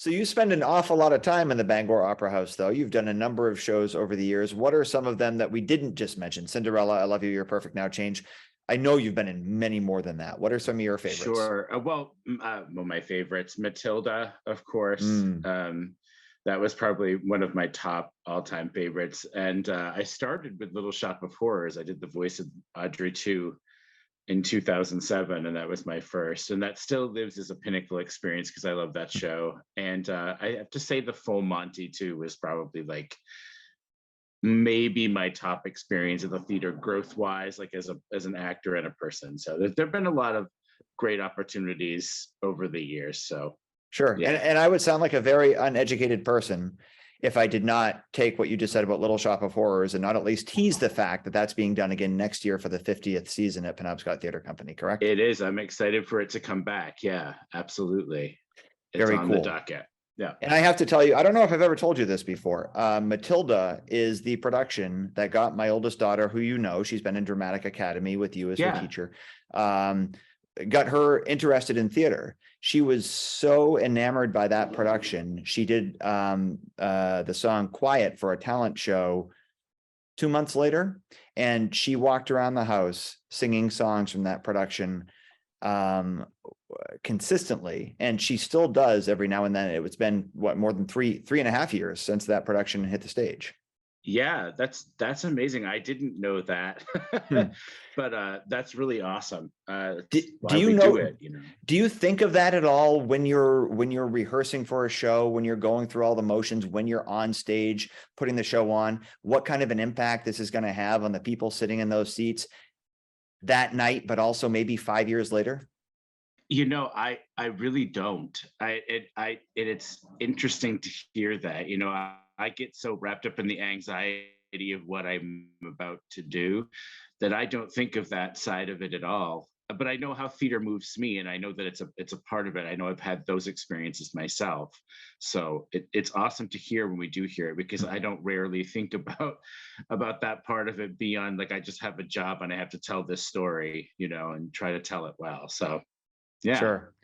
So you spend an awful lot of time in the Bangor Opera House, though. You've done a number of shows over the years. What are some of them that we didn't just mention? Cinderella, I Love You, You're Perfect Now, Change. I know you've been in many more than that. What are some of your favorites? Sure. Well, my favorites, Matilda, of course. Mm. That was probably one of my top all-time favorites. And I started with Little Shop of Horrors. I did the voice of Audrey 2 in 2007, and that was my first. And that still lives as a pinnacle experience because I love that show. And I have to say the Full Monty too was probably like maybe my top experience of the theater growth-wise, like as an actor and a person. So there've been a lot of great opportunities over the years. So sure. yeah. And I would sound like a very uneducated person if I did not take what you just said about Little Shop of Horrors and not at least tease the fact that that's being done again next year for the 50th season at Penobscot Theatre Company, correct? It is. I'm excited for it to come back. Yeah, absolutely. It's Very on cool. the docket. Yeah. And I have to tell you, I don't know if I've ever told you this before. Matilda is the production that got my oldest daughter, who you know, she's been in Dramatic Academy with you as her teacher, got her interested in theater. She was so enamored by that production. She did the song Quiet for a talent show 2 months later, and she walked around the house singing songs from that production consistently, and she still does every now and then. It's been more than three and a half years since that production hit the stage. Yeah, that's amazing. I didn't know that. But that's really awesome. Do you know it, do you think of that at all when you're rehearsing for a show, when you're going through all the motions, when you're on stage putting the show on, what kind of an impact this is going to have on the people sitting in those seats that night, but also maybe 5 years later? I really don't. It's interesting to hear that. I get so wrapped up in the anxiety of what I'm about to do that I don't think of that side of it at all. But I know how theater moves me, and I know that it's a part of it. I know I've had those experiences myself. So it's awesome to hear when we do hear it, because I don't rarely think about that part of it beyond like I just have a job and I have to tell this story, and try to tell it well. So yeah. Sure.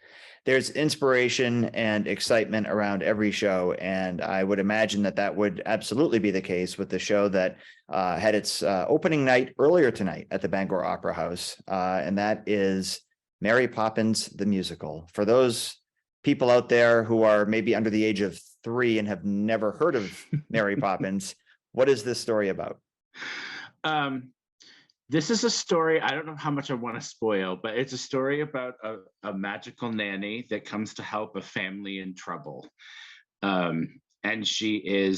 There's inspiration and excitement around every show, and I would imagine that would absolutely be the case with the show that had its opening night earlier tonight at the Bangor Opera House, and that is Mary Poppins the Musical. For those people out there who are maybe under the age of 3 and have never heard of Mary Poppins, what is this story about? This is a story, I don't know how much I want to spoil, but it's a story about a magical nanny that comes to help a family in trouble. And she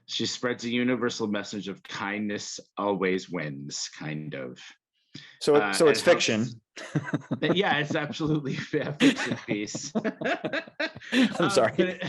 spreads a universal message of kindness always wins, kind of. So it's fiction. Yeah, it's absolutely a fiction piece. I'm sorry.